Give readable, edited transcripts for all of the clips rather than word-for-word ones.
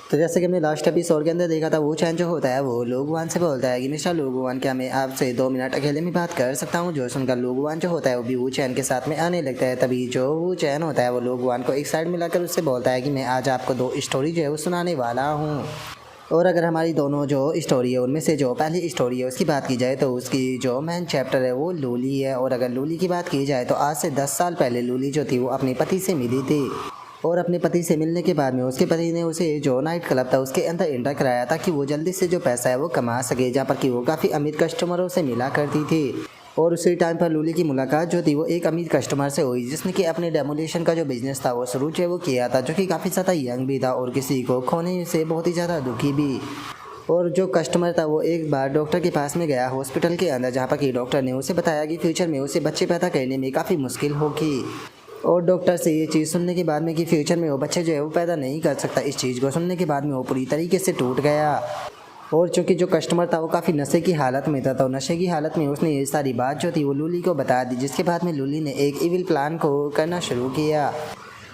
तो जैसे कि हमने लास्ट एपिसोड के अंदर देखा था, वो चैन जो होता है वो लोगवान से बोलता है कि मिस्टर लोगवान, क्या मैं आपसे 2 मिनट अकेले में बात कर सकता हूँ। जो सुनकर लोगवान जो होता है वो भी वो चैन के साथ में आने लगता है। तभी जो वो चैन होता है वो लोगवान को एक साइड मिलाकर उससे बोलता है कि मैं आज आपको 2 स्टोरी जो है वो सुनाने वाला हूँ। और अगर हमारी दोनों जो स्टोरी है उनमें से जो पहली स्टोरी है उसकी बात की जाए तो उसकी जो मेन चैप्टर है वो लूली है। और अगर लूली की बात की जाए तो आज से 10 साल पहले लूली जो थी वो अपने पति से मिली थी। और अपने पति से मिलने के बाद में उसके पति ने उसे जो नाइट क्लब था उसके अंदर एंटर कराया ताकि वो जल्दी से जो पैसा है वो कमा सके, जहाँ पर कि वो काफ़ी अमीर कस्टमरों से मिला करती थी। और उसी टाइम पर लूली की मुलाकात जो थी वो एक अमीर कस्टमर से हुई जिसने कि अपने डेमोलेशन का जो बिजनेस था वो शुरू जो है वो किया था, जो कि काफ़ी ज़्यादा यंग भी था और किसी को खोने से बहुत ही ज़्यादा दुखी भी। और जो कस्टमर था वो एक बार डॉक्टर के पास में गया हॉस्पिटल के अंदर, जहाँ पर कि डॉक्टर ने उसे बताया कि फ्यूचर में उसे बच्चे पैदा करने में काफ़ी मुश्किल होगी। और डॉक्टर से ये चीज़ सुनने के बाद में कि फ्यूचर में वो बच्चे जो है वो पैदा नहीं कर सकता, इस चीज़ को सुनने के बाद में वो पूरी तरीके से टूट गया। और चूँकि जो कस्टमर था वो काफ़ी नशे की हालत में था, तो नशे की हालत में उसने ये सारी बात जो थी वो लूली को बता दी, जिसके बाद में लूली ने एक इविल प्लान को करना शुरू किया।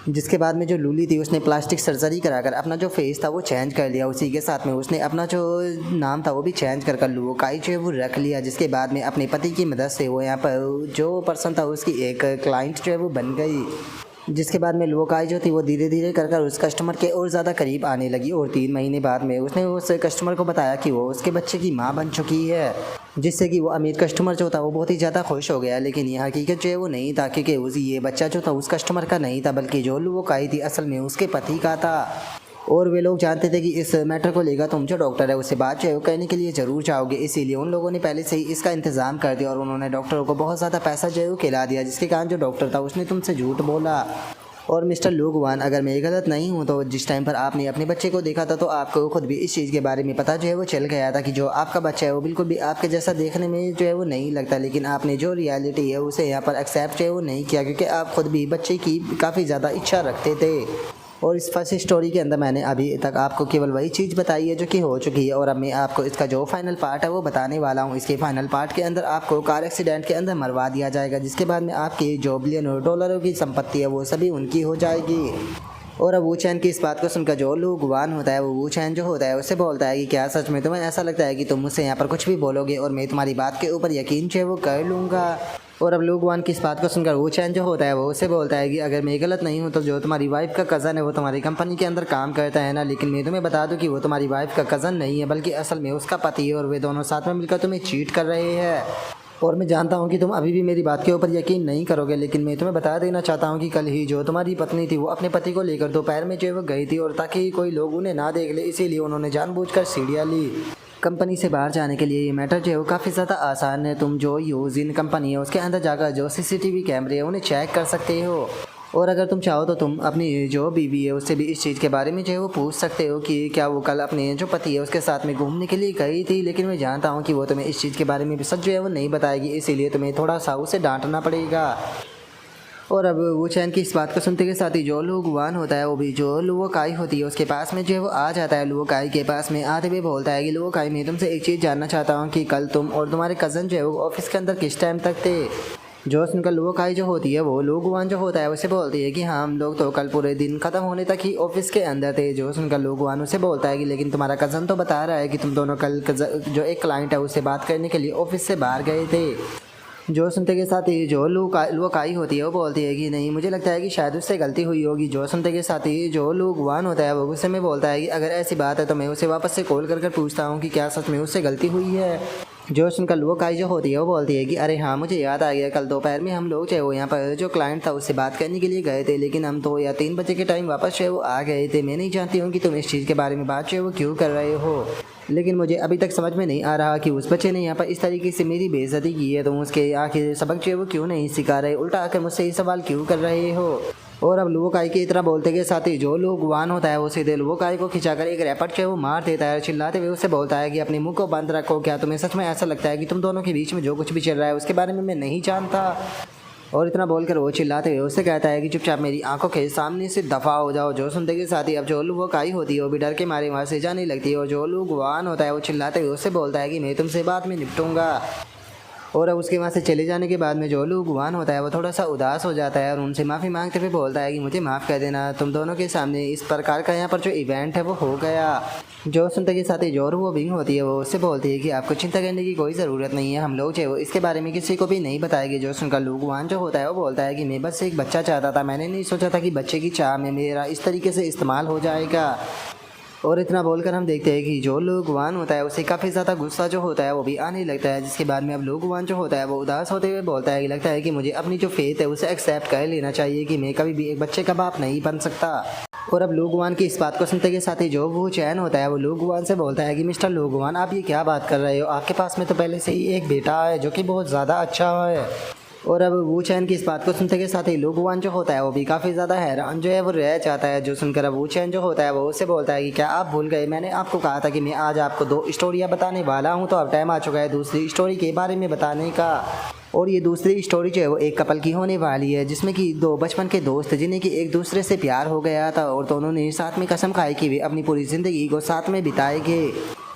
जिसके बाद में जो लूली थी उसने प्लास्टिक सर्जरी कराकर अपना जो फेस था वो चेंज कर लिया। उसी के साथ में उसने अपना जो नाम था वो भी चेंज कर लुओकाई जो है वो रख लिया। जिसके बाद में अपने पति की मदद से वो यहाँ पर जो पर्सन था उसकी एक क्लाइंट जो है वो बन गई। जिसके बाद में लुओकाई जो थी वो धीरे धीरे कर उस कस्टमर के और ज़्यादा करीब आने लगी। और 3 महीने बाद में उसने उस कस्टमर को बताया कि वो उसके बच्चे की माँ बन चुकी है, जिससे कि वो अमीर कस्टमर जो था वो बहुत ही ज़्यादा खुश हो गया। लेकिन ये हकीकत जो है वो नहीं था, क्योंकि ये बच्चा जो था उस कस्टमर का नहीं था, बल्कि जो लुओकाई थी असल में उसके पति का था। और वे लोग जानते थे कि इस मैटर को लेकर तुम जो डॉक्टर है उससे बात जो है वो करने के लिए ज़रूर चाहोगे, इसीलिए उन लोगों ने पहले से ही इसका इंतज़ाम कर दिया। और उन्होंने डॉक्टरों को बहुत ज़्यादा पैसा जो है वो खिला दिया, जिसके कारण जो डॉक्टर था उसने तुमसे झूठ बोला। और मिस्टर लोगवान, अगर मैं गलत नहीं हूँ तो जिस टाइम पर आपने अपने बच्चे को देखा था तो आपको खुद भी इस चीज़ के बारे में पता जो है वो चल गया था कि जो आपका बच्चा है वो बिल्कुल भी आपके जैसा देखने में जो है वो नहीं लगता। लेकिन आपने जो रियलिटी है उसे यहाँ पर एक्सेप्ट जो है वो नहीं किया, क्योंकि आप खुद भी बच्चे की काफ़ी ज़्यादा इच्छा रखते थे। और इस फर्स्ट स्टोरी के अंदर मैंने अभी तक आपको केवल वही चीज़ बताई है जो कि हो चुकी है। और अब मैं आपको इसका जो फाइनल पार्ट है वो बताने वाला हूँ। इसके फाइनल पार्ट के अंदर आपको कार एक्सीडेंट के अंदर मरवा दिया जाएगा, जिसके बाद में आपकी जो बिलियन डॉलरों की संपत्ति है वो सभी उनकी हो जाएगी। और अब वो चैन की इस बात को सुनकर जो लोगवान होता है वो चैन जो होता है उससे बोलता है कि क्या सच में तुम्हें ऐसा लगता है कि तुम मुझसे यहाँ पर कुछ भी बोलोगे और मैं तुम्हारी बात के ऊपर यकीन जो है वो कर लूँगा। और अब लोगवान की इस बात को सुनकर वो चैन जो होता है वो उससे बोलता है कि अगर मैं गलत नहीं हूँ तो जो तुम्हारी वाइफ का कज़न है वो तुम्हारी कंपनी के अंदर काम करता है ना, लेकिन मैं तुम्हें बता दूँ कि वो तुम्हारी वाइफ का कज़न नहीं है, बल्कि असल में उसका पति है। और वे दोनों साथ में मिलकर तुम्हें चीट कर रहे हैं। और मैं जानता हूँ कि तुम अभी भी मेरी बात के ऊपर यकीन नहीं करोगे, लेकिन मैं तुम्हें बता देना चाहता हूँ कि कल ही जो तुम्हारी पत्नी थी वो अपने पति को लेकर दोपहर में जो है वो गई थी, और ताकि कोई लोग उन्हें ना देख ले इसीलिए उन्होंने जानबूझकर सीढ़ियाँ ली। कंपनी से बाहर जाने के लिए ये मैटर जो है वो काफ़ी ज़्यादा आसान है। तुम जो यूज़ इन कंपनी है उसके अंदर जाकर जो CCTV कैमरे है उन्हें चेक कर सकते हो। और अगर तुम चाहो तो तुम अपनी जो बीवी है उससे भी इस चीज़ के बारे में जो है वो पूछ सकते हो कि क्या वो कल अपने जो पति है उसके साथ में घूमने के लिए गई थी। लेकिन मैं जानता हूँ कि वो तुम्हें इस चीज़ के बारे में भी सच जो है वो नहीं बताएगी, इसीलिए तुम्हें थोड़ा सा उसे डांटना पड़ेगा। और अब वो चैन की इस बात को सुनते के साथ ही जो लोगवान होता है वो भी जो लुओकाई होती है उसके पास में जो है वो आ जाता है। लुओकाई के पास में आते हुए बोलता है कि लुओकाई, मैं तुमसे एक चीज़ जानना चाहता हूँ कि कल तुम और तुम्हारे कज़न जो है वो ऑफिस के अंदर किस टाइम तक थे। जो सुनकर लुओकाई जो होती है वो लोगवान जो होता है उसे बोलती है कि हाँ, हम लोग तो कल पूरे दिन ख़त्म होने तक ही ऑफिस के अंदर थे। जो सुनकर लोगवान उसे बोलता है कि लेकिन तुम्हारा कज़न तो बता रहा है कि तुम दोनों कल जो एक क्लाइंट है उससे बात करने के लिए ऑफिस से बाहर गए थे। जो सुनते के साथ ही जो लुओकाई होती है वो बोलती है कि नहीं, मुझे लगता है कि शायद उससे गलती हुई होगी। जो सुनते के साथ ही जो लोगवान होता है वो गुस्से में बोलता है कि अगर ऐसी बात है तो मैं उसे वापस से कॉल कर पूछता हूँ कि क्या सच में उससे गलती हुई है। जो सुनकर लुओकाई जो होती है वो बोलती है कि अरे हाँ, मुझे याद आ गया, कल दोपहर में हम लोग जो है वो यहाँ पर जो क्लाइंट था उससे बात करने के लिए गए थे, लेकिन हम 2 या 3 बजे के टाइम वापस जो है वो आ गए थे। मैं नहीं जानती हूँ कि तुम इस चीज़ के बारे में बात जो है वो क्यों कर रहे हो, लेकिन मुझे अभी तक समझ में नहीं आ रहा कि उस बच्चे ने यहाँ पर इस तरीके से मेरी बेइज्जती की है, तुम उसके आखिर सबक जो है वो क्यों नहीं सिखा रहे, उल्टा आकर मुझसे ये सवाल क्यों कर रहे हो। और अब लुओकाई की इतना बोलते के साथ ही जो लोगवान होता है वो सीधे लुओकाई को खिंचाकर एक रैपट जो है वो मार देता है। चिल्लाते हुए उससे बोलता है कि अपने मुंह को बंद रखो, क्या तुम्हें सच में ऐसा लगता है कि तुम दोनों के बीच में जो कुछ भी चल रहा है उसके बारे में मैं नहीं जानता। और इतना बोलकर वो चिल्लाते हुए उससे कहता है कि चुपचाप मेरी आंखों के सामने से दफ़ा हो जाओ। जो सुनते के साथ ही अब जो लुओकाई होती है वो भी डर के मारे वहाँ से जाने लगती है। और जो लोगवान होता है वो चिल्लाते हुए उससे बोलता है कि मैं तुमसे बाद में निपटूंगा। और अब उसके वहाँ से चले जाने के बाद में जो लू गुआन होता है वो थोड़ा सा उदास हो जाता है और उनसे माफ़ी मांगते हुए बोलता है कि मुझे माफ़ कर देना, तुम दोनों के सामने इस प्रकार का यहाँ पर जो इवेंट है वो हो गया। जो सुनते के साथ ही जो वो बिंग होती है वो उससे बोलती है कि आपको चिंता करने की कोई ज़रूरत नहीं है, हम लोग जो है वो इसके बारे में किसी को भी नहीं बताएंगे। जो सुनकर लू गुआन जो होता है वो बोलता है कि मैं बस एक बच्चा चाहता था, मैंने नहीं सोचा था कि बच्चे की चाह में मेरा इस तरीके से इस्तेमाल हो जाएगा। और इतना बोलकर हम देखते हैं कि जो लू गुआन होता है उसे काफ़ी ज़्यादा गुस्सा जो होता है वो भी आने लगता है, जिसके बाद में अब लू गुआन जो होता है वो उदास होते हुए बोलता है कि लगता है कि मुझे अपनी जो फेथ है उसे एक्सेप्ट कर लेना चाहिए कि मैं कभी भी एक बच्चे का बाप नहीं बन सकता। और अब लू गुआन की इस बात को सुनते के साथ ही जो वो चैन होता है वो लू गुआन से बोलता है कि मिस्टर लू गुआन, आप ये क्या बात कर रहे हो, आपके पास में तो पहले से ही एक बेटा है जो कि बहुत ज़्यादा अच्छा है। और अब वू चैन की इस बात को सुनते के साथ ही लू गुआन जो होता है वो भी काफ़ी ज़्यादा हैरान जो है वो रह जाता है। जो सुनकर अब वू चैन जो होता है वो उससे बोलता है कि क्या आप भूल गए, मैंने आपको कहा था कि मैं आज आपको 2 स्टोरियाँ बताने वाला हूँ, तो अब टाइम आ चुका है दूसरी स्टोरी के बारे में बताने का। और ये दूसरी स्टोरी जो है वो एक कपल की होने वाली है, जिसमें कि 2 बचपन के दोस्त जिन्हें कि एक दूसरे से प्यार हो गया था और दोनों ने साथ में कसम खाई कि वे अपनी पूरी ज़िंदगी को साथ में बिताएंगे।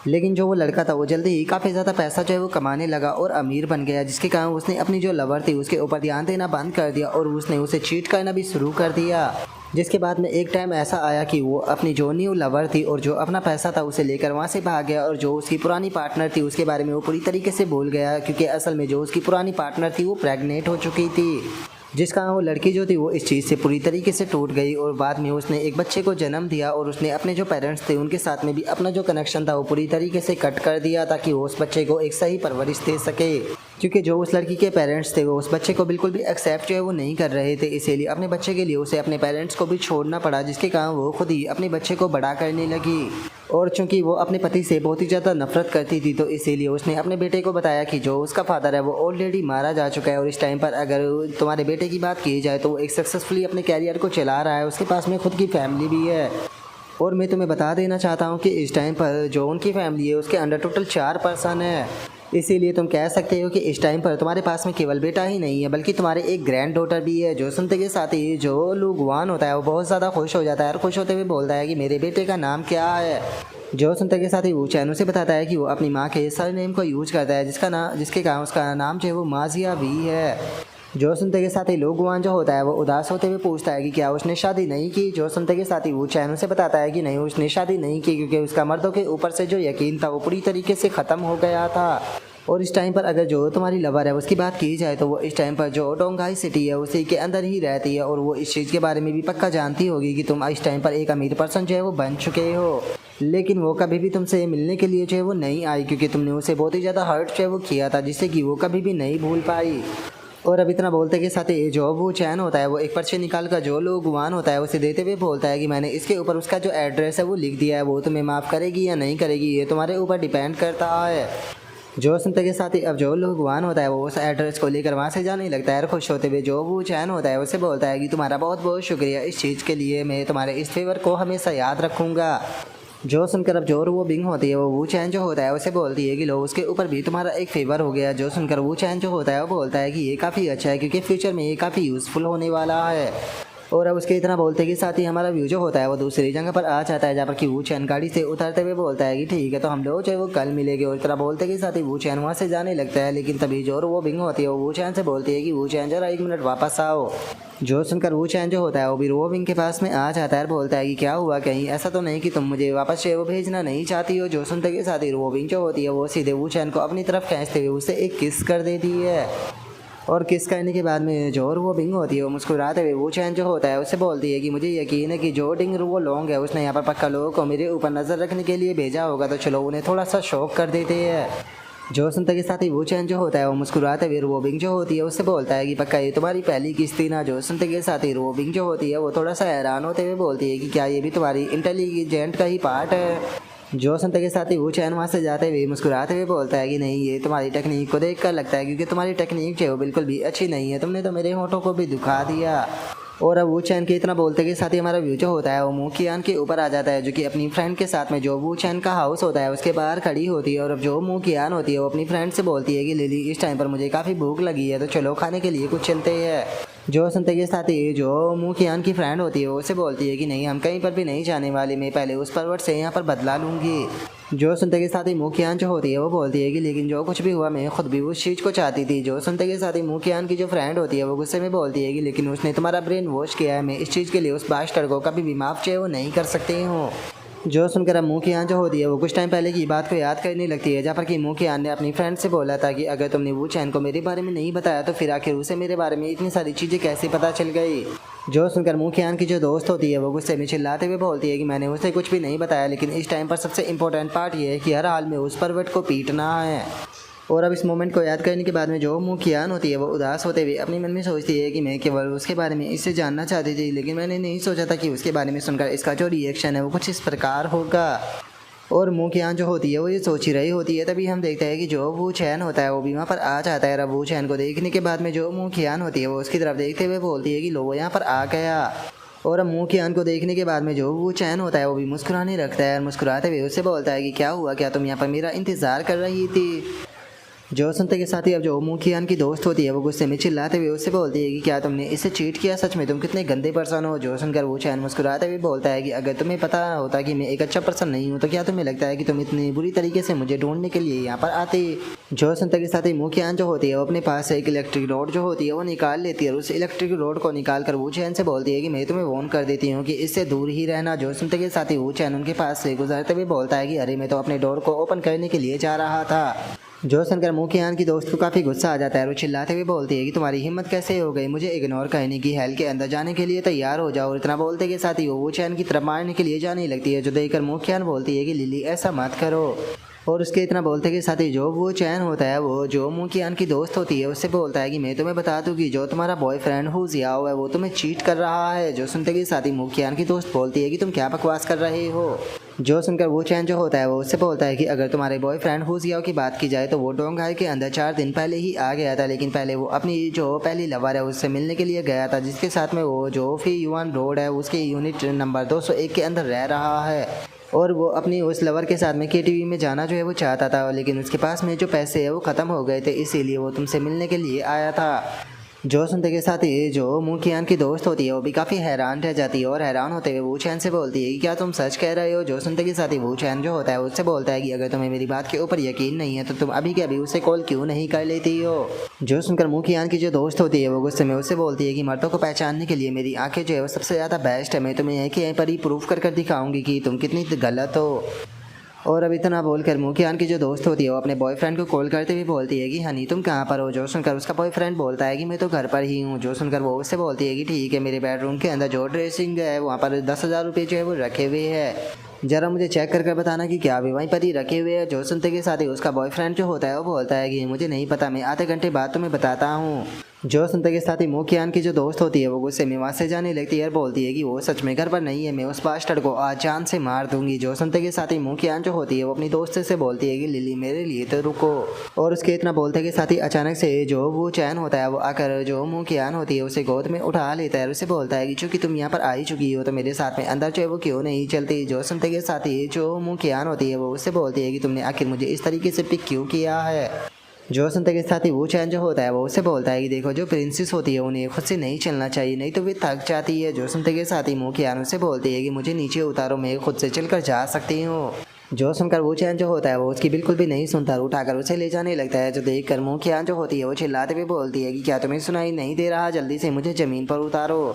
लेकिन जो वो लड़का था वो जल्दी ही काफ़ी ज़्यादा पैसा जो है वो कमाने लगा और अमीर बन गया, जिसके कारण उसने अपनी जो लवर थी उसके ऊपर ध्यान देना बंद कर दिया और उसने उसे चीट करना भी शुरू कर दिया। जिसके बाद में एक टाइम ऐसा आया कि वो अपनी जो न्यू लवर थी और जो अपना पैसा था उसे लेकर वहाँ से भाग गया और जो उसकी पुरानी पार्टनर थी उसके बारे में वो पूरी तरीके से भूल गया, क्योंकि असल में जो उसकी पुरानी पार्टनर थी वो प्रेग्नेंट हो चुकी थी। जिस कारण वो लड़की जो थी वो इस चीज़ से पूरी तरीके से टूट गई और बाद में उसने एक बच्चे को जन्म दिया और उसने अपने जो पेरेंट्स थे उनके साथ में भी अपना जो कनेक्शन था वो पूरी तरीके से कट कर दिया ताकि वो उस बच्चे को एक सही परवरिश दे सके, क्योंकि जो उस लड़की के पेरेंट्स थे वो उस बच्चे को बिल्कुल भी एक्सेप्ट जो है वो नहीं कर रहे थे। इसीलिए अपने बच्चे के लिए उसे अपने पेरेंट्स को भी छोड़ना पड़ा, जिसके कारण वो खुद ही अपने बच्चे को बड़ा करने लगी। और चूंकि वो अपने पति से बहुत ही ज़्यादा नफरत करती थी तो इसीलिए उसने अपने बेटे को बताया कि जो उसका फादर है वो ऑलरेडी मारा जा चुका है और इस टाइम पर अगर तुम्हारे बेटे की बात की जाए तो वो एक सक्सेसफुली अपने कैरियर को चला रहा है, उसके पास में खुद की फैमिली भी है। और मैं तुम्हें बता देना चाहता हूँ कि इस टाइम पर जो उनकी फैमिली है उसके अंडर टोटल 4 पर्सन है। इसीलिए तुम कह सकते हो कि इस टाइम पर तुम्हारे पास में केवल बेटा ही नहीं है बल्कि तुम्हारे एक ग्रैंड डॉटर भी है। जो सुनते के साथ ही जो लू गुआन होता है वो बहुत ज़्यादा खुश हो जाता है और खुश होते हुए बोलता है कि मेरे बेटे का नाम क्या है। जो सुनते के साथ ही वो चैन उसे बताता है कि वो अपनी माँ के सर नेम को यूज करता है जिसके कारण उसका नाम जो है वो माजिया भी है। जो सुनते के साथ ही लू गुआन जो होता है वो उदास होते हुए पूछता है कि क्या उसने शादी नहीं की। जो सुनते के साथ ही वो चैन उसे बताता है कि नहीं, उसने शादी नहीं की क्योंकि उसका मर्दों के ऊपर से जो यकीन था वो पूरी तरीके से ख़त्म हो गया था। और इस टाइम पर अगर जो तुम्हारी लवर है उसकी बात की जाए तो वो इस टाइम पर जो डोंगाई सिटी है उसी के अंदर ही रहती है और वो इस चीज़ के बारे में भी पक्का जानती होगी कि तुम इस टाइम पर एक अमीर पर्सन जो है वो बन चुके हो। लेकिन वो कभी भी तुमसे मिलने के लिए जो है वो नहीं आई क्योंकि तुमने उसे बहुत ही ज़्यादा हर्ट जो है वो किया था, जिससे कि वो कभी भी नहीं भूल पाई। और अब इतना बोलते के साथ ही जो वो चैन होता है वो एक पर्चे निकाल कर जो लू गुआन होता है उसे देते हुए बोलता है कि मैंने इसके ऊपर उसका जो एड्रेस है वो लिख दिया है, वो तुम्हें माफ़ करेगी या नहीं करेगी ये तुम्हारे ऊपर डिपेंड करता है। जो सुनते के साथ ही अब जो लू गुआन होता है वो उस एड्रेस को लेकर वहाँ से जाने लगता है और खुश होते हुए जो वो चैन होता है उसे बोलता है कि तुम्हारा बहुत बहुत शुक्रिया इस चीज़ के लिए, मैं तुम्हारे इस फेवर को हमेशा याद रखूँगा। जो सुनकर अब जो वो बिंग होती है वो चैन जो होता है उसे बोलती है कि लो उसके ऊपर भी तुम्हारा एक फेवर हो गया। जो सुनकर वो चैन जो होता है वो बोलता है कि ये काफ़ी अच्छा है क्योंकि फ्यूचर में ये काफ़ी यूज़फुल होने वाला है। और अब उसके इतना बोलते के साथ ही हमारा व्यू जो होता है वो दूसरी जगह पर आ जाता है, जहाँ पर कि वो चैन गाड़ी से उतरते हुए बोलता है कि ठीक है तो हम लोग जो है वो कल मिलेंगे। और इतना बोलते के साथ ही वो चैन वहाँ से जाने लगता है, लेकिन तभी जो वो बिंग होती है वो चैन से बोलती है कि वो चैन जरा 1 मिनट वापस आओ। जो सुनकर वो चैन जो होता है वो भी रो बिंग के पास में आ जाता है और बोलता है कि क्या हुआ, कहीं ऐसा तो नहीं कि तुम मुझे वापस जो है वो भेजना नहीं चाहती हो। जो सुनते के साथ ही रो बिंग जो होती है वो सीधे वो चैन को अपनी तरफ खींचते हुए उसे एक किस कर देती है। और किस करने के बाद में जो वो बिंग होती है वो मुस्कुराते हुए वो चैन जो होता है उससे बोलती है कि मुझे यकीन है कि जो डिंग वो लॉन्ग है उसने यहाँ पर पक्का लोगों को मेरे ऊपर नज़र रखने के लिए भेजा होगा, तो चलो उन्हें थोड़ा सा शौक कर देते हैं। जो सुनते के साथ ही वो चैन जो होता है वो मुस्कुराते हुए रोबिंग जो होती है उससे बोलता है कि पक्का ये तुम्हारी पहली किस्त थी ना। जो सुनते के साथ ही रोबिंग जो होती है वो थोड़ा सा हैरान होते हुए बोलती है कि क्या ये भी तुम्हारी इंटेलिजेंट का ही पार्ट है। जो सुनते के साथ ही वो चैन वहाँ से जाते हुए मुस्कुराते हुए बोलता है कि नहीं, ये तुम्हारी टेक्निक को देख कर लगता है क्योंकि तुम्हारी टेक्निक जो है वो बिल्कुल भी अच्छी नहीं है, तुमने तो मेरे होठों को भी दुखा दिया। और अब वो चैन के इतना बोलते के साथ ही हमारा व्यू जो होता है वो मुँह कियान के ऊपर आ जाता है, जो कि अपनी फ्रेंड के साथ में जो वो चैन का हाउस होता है उसके बाहर खड़ी होती है। और अब जो मुँह कियान होती है वो अपनी फ्रेंड से बोलती है कि लिली इस टाइम पर मुझे काफ़ी भूख लगी है, तो चलो खाने के लिए कुछ चलते हैं। जो सुनते के साथ ही जो मुँह कियान की फ्रेंड होती है वो उसे बोलती है कि नहीं, हम कहीं पर भी नहीं जाने वाले, मैं पहले उस पर्वत से यहाँ पर बदला लूँगी। जो सुनते के साथ ही मुँह कियान जो होती है वो बोलती है कि लेकिन जो कुछ भी हुआ मैं खुद भी उस चीज़ को चाहती थी। जो सुनते के साथ ही मुँह कियान की जो फ्रेंड होती है वो गुस्से में बोलती है कि लेकिन उसने तुम्हारा ब्रेन वॉश किया है, मैं इस चीज़ के लिए उस बास्टर्ड को कभी भी माफ़ चाहे वो नहीं कर सकती हूँ। जो सुनकर अब मुँह की आन जो होती है वो कुछ टाइम पहले की बात को याद करने लगती है, जहाँ पर कि मुँह की आन ने अपनी फ्रेंड से बोला था कि अगर तुमने वो चैन को मेरे बारे में नहीं बताया तो फिर आखिर उसे मेरे बारे में इतनी सारी चीज़ें कैसे पता चल गई। जो सुनकर मुँह की आन की जो दोस्त होती है वो गुस्से में चिल्लाते हुए बोलती है कि मैंने उसे कुछ भी नहीं बताया, लेकिन इस टाइम पर सबसे इंपॉर्टेंट पार्ट ये है कि हर हाल में उस पर्वत को पीटना है। और अब इस मोमेंट को याद करने के बाद में जो मुँह की आन होती है वो उदास होते हुए अपने मन में सोचती है कि मैं केवल उसके बारे में इससे जानना चाहती थी, लेकिन मैंने नहीं सोचा था कि उसके बारे में सुनकर इसका जो रिएक्शन है वो कुछ इस प्रकार होगा। और मुँह की आन जो होती है वो ये सोच ही रही होती है, तभी हम देखते हैं कि जो वो चैन होता है वो भी वहाँ पर आ जाता है। अब वो चैन को देखने के बाद में जो मुँह की आन होती है वो उसकी तरफ देखते हुए बोलती है कि लो वो यहाँ पर आ गया। और अब मुँह की आन को देखने के बाद में जो वो चैन होता है वो भी मुस्कुराने लगता है और मुस्कुराते हुए उससे बोलता है कि क्या हुआ, क्या तुम यहाँ पर मेरा इंतज़ार कर रही थी। जो सुनते के साथ ही अब जो मुँह की आन की दोस्त होती है वो गुस्से में चिल्लाते हुए उससे बोलती है कि क्या तुमने इससे चीट किया, सच में तुम कितने गंदे पर्सन हो। जो सुनकर वो चैन मुस्कुराते हुए बोलता है कि अगर तुम्हें पता होता कि मैं एक अच्छा पर्सन नहीं हूँ तो क्या तुम्हें लगता है कि तुम इतनी बुरी तरीके से मुझे ढूंढने के लिए यहाँ पर आते। जो सुनते के साथ ही मुँह की आन जो होती है वो अपने पास से एक इलेक्ट्रिक रोड जो होती है वो निकाल लेती है और उस इलेक्ट्रिक रोड को निकाल कर वो चैन से बोलती है कि मैं तुम्हें वार्न कर देती हूँ कि इससे दूर ही रहना। जो सुनते के साथ ही वो चैन उनके पास से गुजरते हुए बोलता है कि अरे मैं तो अपने डोर को ओपन करने के लिए जा रहा था। जो सुनकर मुँह की आन की दोस्त को काफ़ी गुस्सा आ जाता है और वो चिल्लाते हुए बोलती है कि तुम्हारी हिम्मत कैसे हो गई मुझे इग्नोर करने की, हेल के अंदर जाने के लिए तैयार हो जाओ। और इतना बोलते के साथ ही वो चैन की तरफ मारने के लिए जाने लगती है, जो देखकर मुँह की आन बोलती है कि लिली ऐसा मत करो। और उसके इतना बोलते के साथ ही जो वो चैन होता है वो जो मुँह की आन की दोस्त होती है उससे बोलता है कि मैं तुम्हें बता दूँ कि जो तुम्हारा बॉयफ्रेंड हो जियाओ है वो तुम्हें चीट कर रहा है। जो सुनते के साथ ही मुँह की आन की दोस्त बोलती है कि तुम क्या बकवास कर रहे हो। जो सुनकर वो चैन जो होता है वो उससे बोलता है कि अगर तुम्हारे बॉयफ्रेंड हो जियाओ की बात की जाए तो वो डोंगहाई के अंदर 4 दिन पहले ही आ गया था, लेकिन पहले वो अपनी जो पहली लवर है उससे मिलने के लिए गया था, जिसके साथ में वो जो फी युआन रोड है उसके यूनिट नंबर 201 के अंदर रह रहा है। और वो अपनी उस लवर के साथ में केटीवी में जाना जो है वो चाहता था, लेकिन उसके पास में जो पैसे है वो ख़त्म हो गए थे, इसीलिए वो तुमसे मिलने के लिए आया था। जो सुनते के साथ ही जो मुँह की आन की दोस्त होती है वो भी काफ़ी हैरान रह जाती है और हैरान होते हुए वो चैन से बोलती है कि क्या तुम सच कह रहे हो। जो सुनते के साथ ही वो चैन जो होता है उससे बोलता है कि अगर तुम्हें मेरी बात के ऊपर यकीन नहीं है तो तुम अभी के अभी उसे कॉल क्यों नहीं कर लेती हो। जो सुनकर मुँह की आन की जो दोस्त होती है वो गुस्से में उससे बोलती है कि मर्दों को पहचानने के लिए मेरी आंखें जो है वो सबसे ज़्यादा बेस्ट है, मैं तुम्हें यहीं पर ही प्रूफ कर दिखाऊंगी कि तुम कितनी गलत हो। और अब इतना बोलकर मुँह की आन की जो दोस्त होती है वो अपने बॉयफ्रेंड को कॉल करते हुए बोलती है कि हनी तुम कहाँ पर हो। जो सुनकर उसका बॉयफ्रेंड बोलता है कि मैं तो घर पर ही हूँ। जो सुनकर वो उससे बोलती है कि ठीक है, मेरे बेडरूम के अंदर जो ड्रेसिंग है वहाँ पर 10,000 रुपये जो है वो रखे हुए हैं, ज़रा मुझे चेक कर बताना कि क्या अभी वहीं पर ही रखे हुए हैं। जो सुनते के साथ ही उसका बॉयफ्रेंड जो होता है वो बोलता है कि मुझे नहीं पता, मैं आधे घंटे बाद तुम्हें बताता हूँ। जो सुनते के साथ ही मुँह की आन की जो दोस्त होती है वो गुस्से में वहाँ से जाने लगती है और बोलती है कि वो सच में घर पर नहीं है, मैं उस बास्टर्ड को आज जान से मार दूंगी। जो सुनते के साथ ही मुँह की आन जो होती है वो अपनी दोस्त से बोलती है कि लिली मेरे लिए तो रुको। और उसके इतना बोलते के साथ ही अचानक से जो वो चैन होता है वो आकर जो मुँह की आन होती है उसे गोद में उठा लेता है और उसे बोलता है कि चूँकि तुम यहाँ पर आई चुकी हो तो मेरे साथ में अंदर जो है वो क्यों नहीं चलती। जो सुनते के साथ ही जो मुँह की आन होती है वो उससे बोलती है कि तुमने आखिर मुझे इस तरीके से पिक क्यों किया है। जो सुनते के साथ ही वो चैन जो होता है वो उससे बोलता है कि देखो जो प्रिंसेस होती है उन्हें खुद से नहीं चलना चाहिए, नहीं तो वे थक जाती है। जो सुनते के साथ ही मुँह की आन उससे बोलती है कि मुझे नीचे उतारो, मैं खुद से चलकर जा सकती हूँ। जो सुनकर वो चैन जो होता है वो उसकी बिल्कुल भी नहीं सुनता, उठाकर उसे ले जाने लगता है। जो देखकर मुँह की आन जो होती है वो चिल्लाते हुए बोलती है कि क्या तुम्हें सुनाई नहीं दे रहा, जल्दी से मुझे ज़मीन पर उतारो।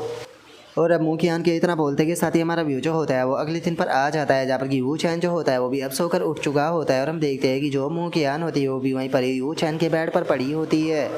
और अब मुँह की आन के इतना बोलते के साथ ही हमारा व्यू जो होता है वो अगले दिन पर आ जाता है, जहाँ पर कि वो चैन जो होता है वो भी अब सोकर उठ चुका होता है और हम देखते हैं कि जो मुँह की आन होती है वो भी वहीं पर ही वो चैन के बेड पर पड़ी होती है।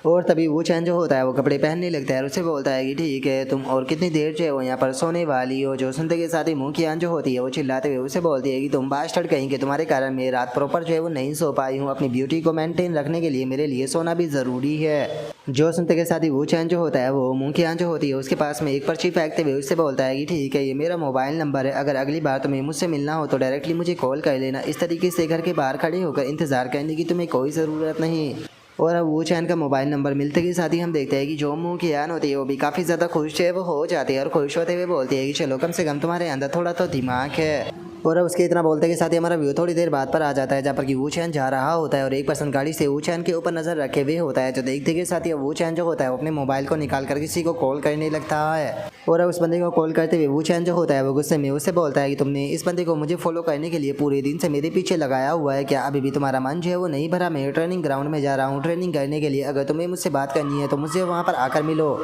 और तभी वो चैन जो होता है वो कपड़े पहनने लगता है और उसे बोलता है कि ठीक है, तुम और कितनी देर जो है वो यहाँ पर सोने वाली हो। जो सुनते के साथ ही मुँह की आन जो होती है वो चिल्लाते हुए उसे बोलती है कि तुम बास्टर्ड कहीं के, तुम्हारे कारण मैं रात प्रॉपर जो है वो नहीं सो पाई हूँ, अपनी ब्यूटी को मेंटेन रखने के लिए मेरे लिए सोना भी ज़रूरी है। जो सुनते के साथ ही वो चैन जो होता है वो मुँह की आन जो होती है उसके पास में एक पर्ची फेंकते हुए उससे बोलता है कि ठीक है, ये मेरा मोबाइल नंबर है, अगर अगली बार तुम्हें मुझसे मिलना हो तो डायरेक्टली मुझे कॉल कर लेना, इस तरीके से घर के बाहर खड़े होकर इंतज़ार करने की तुम्हें कोई ज़रूरत नहीं। और अब वो चैन का मोबाइल नंबर मिलते के साथ ही हम देखते हैं कि जो मुँह की आन होती है वो भी काफ़ी ज़्यादा खुश है वो हो जाती है और खुश होते हुए बोलती है कि चलो कम से कम तुम्हारे अंदर थोड़ा तो दिमाग है। और अब उसके इतना बोलते के साथ ही हमारा व्यू थोड़ी देर बाद पर आ जाता है, जहाँ पर कि वू चैन जा रहा होता है और एक पर्सन गाड़ी से वू चैन के ऊपर नजर रखे हुए होता है। जो देखते के साथ ही वू चैन जो होता है वो अपने मोबाइल को निकाल कर किसी को कॉल करने लगता है। और अब उस बंदे को कॉल करते हुए वू चैन जो होता है वो गुस्से में उससे बोलता है कि तुमने इस बंदे को मुझे फॉलो करने के लिए पूरे दिन से मेरे पीछे लगाया हुआ है, क्या अभी भी तुम्हारा मन जो है वो नहीं भरा? मैं ट्रेनिंग ग्राउंड में जा रहा हूँ ट्रेनिंग करने के लिए, अगर तुम्हें मुझसे बात करनी है तो मुझे वहाँ पर आकर मिलो।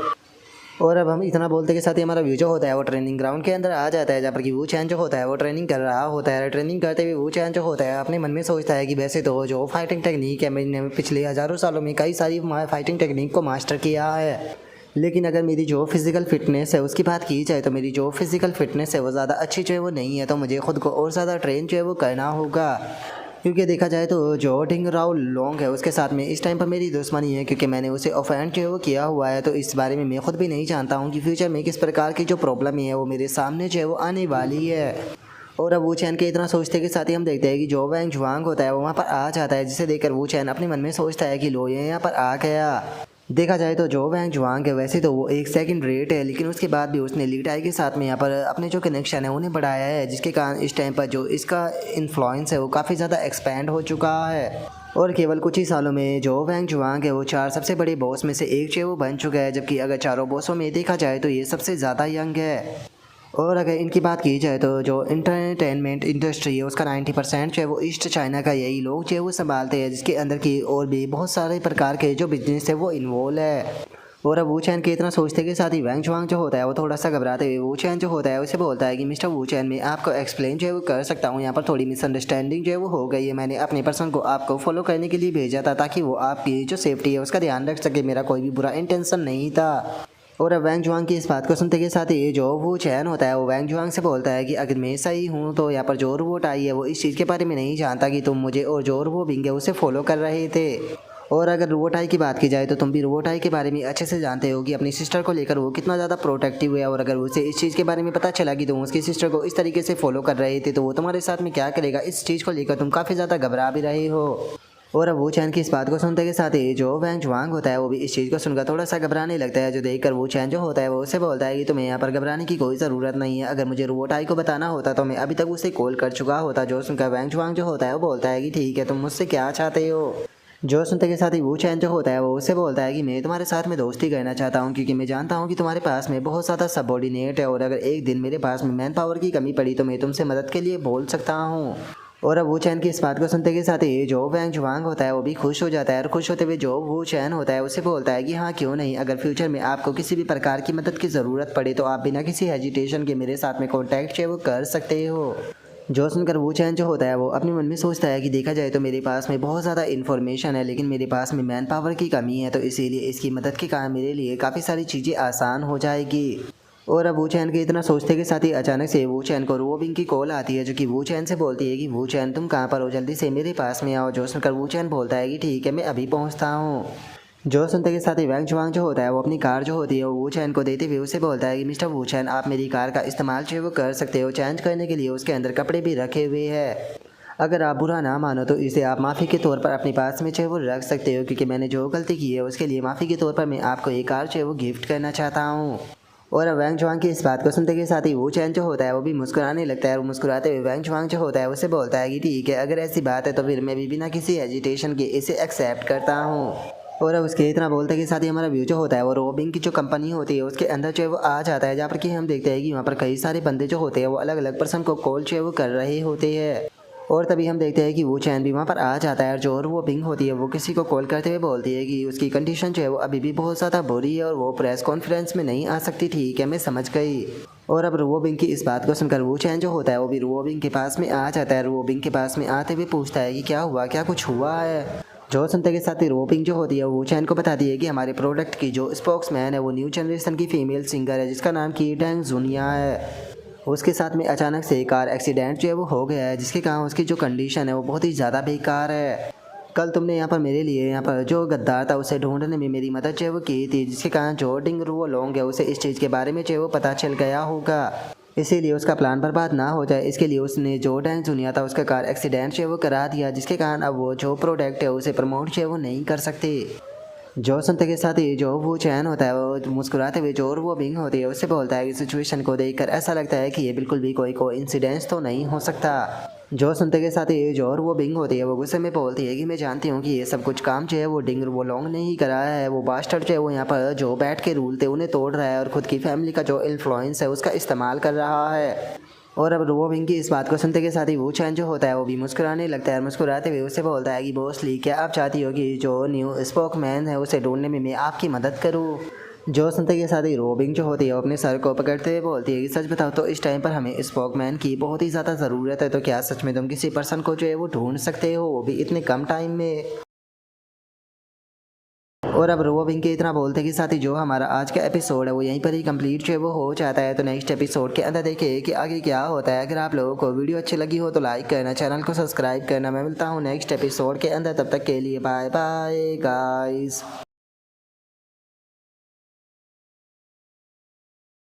और अब हम इतना बोलते के साथ ही हमारा व्यू जो होता है वो ट्रेनिंग ग्राउंड के अंदर आ जाता है, जहाँ पर कि वू चैन जो होता है वो ट्रेनिंग कर रहा होता है। ट्रेनिंग करते हुए वू चैन जो होता है अपने मन में सोचता है कि वैसे तो जो फाइटिंग टेक्निक है मैंने पिछले हज़ारों सालों में कई सारी फाइटिंग टेक्निक को मास्टर किया है, लेकिन अगर मेरी जो फिज़िकल फिटनेस है उसकी बात की जाए तो मेरी जो फिज़िकल फिटनेस है वो ज़्यादा अच्छी जो है वो नहीं है, तो मुझे खुद को और ज़्यादा ट्रेन जो है वो करना होगा। क्योंकि देखा जाए तो जो टिंग राव लोंग है उसके साथ में इस टाइम पर मेरी दुश्मनी है, क्योंकि मैंने उसे ऑफेंड जो है वो किया हुआ है। तो इस बारे में मैं खुद भी नहीं जानता हूँ कि फ्यूचर में किस प्रकार की जो प्रॉब्लम है वो मेरे सामने जो है वो आने वाली है। और अब वू चैन के इतना सोचते के साथ ही हम देखते हैं कि जो वैंग जुआंग होता है वो वहाँ पर आ जाता है, जिसे देखकर वू चैन अपने मन में सोचता है कि लो ये यहाँ पर आ गया। देखा जाए तो जो वैंग जुआंग है वैसे तो वो एक सेकंड रेट है, लेकिन उसके बाद भी उसने ली टाई के साथ में यहाँ पर अपने जो कनेक्शन है उन्हें बढ़ाया है, जिसके कारण इस टाइम पर जो इसका इन्फ्लुएंस है वो काफ़ी ज़्यादा एक्सपेंड हो चुका है। और केवल कुछ ही सालों में जो वैंग जुआंग है वो 4 सबसे बड़े बॉस में से एक जो है वो बन चुका है, जबकि अगर चारों बॉसों में देखा जाए तो ये सबसे ज़्यादा यंग है। और अगर इनकी बात की जाए तो जो इंटरटेनमेंट इंडस्ट्री है उसका 90% जो है वो ईस्ट चाइना का यही लोग जो है वो संभालते हैं, जिसके अंदर की और भी बहुत सारे प्रकार के जो बिजनेस है वो इन्वॉल्व है। और अब वू चैन के इतना सोचते के साथ ही वैंग जुआंग जो होता है वो थोड़ा सा घबराते हुए वू चैन जो होता है उसे बोलता है कि मिस्टर वू चैन मैं आपको एक्सप्लेन जो है वो कर सकता हूँ, यहाँ पर थोड़ी मिसअंडरस्टैंडिंग जो है वो हो गई है। मैंने अपने पर्सन को आपको फॉलो करने के लिए भेजा था ताकि वो आपकी जो सेफ्टी है उसका ध्यान रख सके, मेरा कोई भी बुरा इंटेंशन नहीं था। और अब वैंग जुआंग की इस बात को सुनते के साथ ही जो वू चैन होता है वो वैंग जुआंग से बोलता है कि अगर मैं सही हूँ तो यहाँ पर जो रोबोट आई है वो इस चीज़ के बारे में नहीं जानता कि तुम मुझे और जो रोबोट बिंग है उसे फॉलो कर रहे थे। और अगर रोबोट आई की बात की जाए तो तुम भी रोबोट आई के बारे में अच्छे से जानते हो कि अपनी सिस्टर को लेकर वो कितना ज़्यादा प्रोटेक्टिव है, और अगर उसे इस चीज़ के बारे में पता चला कि तुम उसकी सिस्टर को इस तरीके से फॉलो कर रहे थे तो वो तुम्हारे साथ में क्या करेगा, इस चीज़ को लेकर तुम काफ़ी ज़्यादा घबरा भी रहे हो। और अब वू चैन की इस बात को सुनते के साथ ही जो वैंग जुआंग होता है वो भी इस चीज़ को सुनकर थोड़ा सा घबराने लगता है, जो देखकर वू चैन जो होता है वो उसे बोलता है कि तुम्हें यहाँ पर घबराने की कोई ज़रूरत नहीं है, अगर मुझे रोबोट आई को बताना होता तो मैं अभी तक उसे कॉल कर चुका होता। जो सुनकर वैंग जुआंग जो होता है वो बोलता है कि ठीक है तुम मुझसे क्या चाहते हो। जो सुनते के साथ ही वू चैन जो होता है वो उससे बोलता है कि मैं तुम्हारे साथ में दोस्ती करना चाहता हूँ, क्योंकि मैं जानता हूँ कि तुम्हारे पास में बहुत ज़्यादा सबॉर्डिनेट है, और अगर एक दिन मेरे पास में मैन पावर की कमी पड़ी तो मैं तुमसे मदद के लिए बोल सकता हूँ। और अब वू चैन की इस बात को सुनते के साथ ही जो वैंग जुआंग होता है वो भी खुश हो जाता है, और खुश होते हुए जो वू चैन होता है उसे बोलता है कि हाँ क्यों नहीं, अगर फ्यूचर में आपको किसी भी प्रकार की मदद की ज़रूरत पड़े तो आप बिना किसी हेजिटेशन के मेरे साथ में कॉन्टैक्ट है वो कर सकते हो। जो सुनकर वू चैन जो होता है वो अपने मन में सोचता है कि देखा जाए तो मेरे पास में बहुत ज़्यादा इन्फॉर्मेशन है, लेकिन मेरे पास में मैन पावर की कमी है, तो इसीलिए इसकी मदद के कारण मेरे लिए काफ़ी सारी चीज़ें आसान हो जाएगी। और अब वू चैन के इतना सोचते के साथ ही अचानक से वू चैन को रो बिंग की कॉल आती है, जो कि वू चैन से बोलती है कि वू चैन तुम कहाँ पर हो, जल्दी से मेरे पास में आओ। जो सुनकर वू चैन बोलता है कि ठीक है मैं अभी पहुँचता हूँ। जो सुनते के साथ ही वैंग जुआंग जो होता है वो अपनी कार जो होती है वो वू चैन को देते हुए उसे बोलता है कि मिस्टर वू चैन आप मेरी कार का इस्तेमाल जो है वो कर सकते हो, चेंज करने के लिए उसके अंदर कपड़े भी रखे हुए हैं। अगर आप बुरा ना मानो तो इसे आप माफ़ी के तौर पर अपने पास में जो है वो रख सकते हो, क्योंकि मैंने जो गलती की है उसके लिए माफ़ी के तौर पर मैं आपको एक कार जो है वो गिफ्ट करना चाहता हूँ। और अब वैंग जुआंग की इस बात को सुनते के साथ ही वू चैन जो होता है वो भी मुस्कुराने लगता है, और मुस्कुराते हुए वैंग जुआंग जो होता है उसे बोलता है कि ठीक है अगर ऐसी बात है तो फिर मैं भी बिना किसी हेजिटेशन के इसे एक्सेप्ट करता हूँ। और अब उसके इतना बोलते के साथ ही हमारा व्यू जो होता है वो रोबिंग की जो कंपनी होती है उसके अंदर जो है वो आ जाता है, जहाँ पर कि हम देखते हैं कि वहाँ पर कई सारे बंदे जो होते हैं वो अलग अलग पर्सन को कॉल जो है वो कर रहे होते हैं। और तभी हम देखते हैं कि वो चैन भी वहाँ पर आ जाता है, और जो वो बिंग होती है वो किसी को कॉल करते हुए बोलती है कि उसकी कंडीशन जो है वो अभी भी बहुत ज़्यादा बुरी है और वो प्रेस कॉन्फ्रेंस में नहीं आ सकती। ठीक है मैं समझ गई। और अब रुओ बिंग की इस बात को सुनकर वो चैन जो होता है वो भी रुओ बिंग के पास में आ जाता है। रुओ बिंग के पास में आते हुए पूछता है कि क्या हुआ, क्या कुछ हुआ है। जो सुनते के साथ ही रुओ बिंग जो होती है वो चैन को बताती है कि हमारे प्रोडक्ट की जो स्पोक्समैन है वो न्यू जनरेशन की फीमेल सिंगर है, जिसका नाम की डैंग जुनिया है। उसके साथ में अचानक से कार एक्सीडेंट जो है वो हो गया है, जिसके कारण उसकी जो कंडीशन है वो बहुत ही ज़्यादा बेकार है। कल तुमने यहाँ पर मेरे लिए यहाँ पर जो गद्दार था उसे ढूंढने में मेरी मदद जो है वो की थी, जिसके कारण जो डिंग रुओ लोंग है उसे इस चीज़ के बारे में जो है वो पता चल गया होगा। इसीलिए उसका प्लान बर्बाद ना हो जाए इसके लिए उसने जो डैंग जुनिया था उसका कार एक्सीडेंट जो है वो करा दिया, जिसके कारण अब वो जो प्रोडक्ट है उसे प्रमोट जो है वो नहीं कर सकते। जो सुनते के साथ ही जो वो चैन होता है वो मुस्कुराते हुए जो वो बिंग होती है उससे बोलता है कि सिचुएशन को देखकर ऐसा लगता है कि ये बिल्कुल भी कोई कोइंसिडेंस तो नहीं हो सकता। जो सुनते के साथ ही जो वो बिंग होती है वो गुस्से में बोलती है कि मैं जानती हूँ कि ये सब कुछ काम जो है वो डिंग वो लॉन्ग ने ही करा है। वो बास्टर्ड जो है वो यहाँ पर जो बैठ के रूल थे उन्हें तोड़ रहा है और खुद की फैमिली का जो इन्फ्लुएंस है उसका इस्तेमाल कर रहा है। और अब रो विंग की इस बात को सुनते के साथ ही वो चैन जो होता है वो भी मुस्कुराने लगता है। मुस्कुराते हुए उससे बोलता है कि बॉस ली क्या आप चाहती हो कि जो न्यू स्पोकमैन है उसे ढूंढने में मैं आपकी मदद करूँ। जो सुनते के साथ ही रोबिंग जो होती है वो अपने सर को पकड़ते हुए बोलती है कि सच बताओ तो इस टाइम पर हमें स्पोकमैन की बहुत ही ज़्यादा ज़रूरत है। तो क्या सच में तुम किसी पर्सन को जो है वो ढूंढ सकते हो वो भी इतने कम टाइम में। और अब रोबिंग के इतना बोलते के साथ ही जो हमारा आज का एपिसोड है वो यहीं पर ही कंप्लीट जो है वो हो जाता है। तो नेक्स्ट एपिसोड के अंदर देखिए कि आगे क्या होता है। अगर आप लोगों को वीडियो अच्छी लगी हो तो लाइक करना, चैनल को सब्सक्राइब करना। मैं मिलता हूँ नेक्स्ट एपिसोड के अंदर, तब तक के लिए बाय बाय गाइस।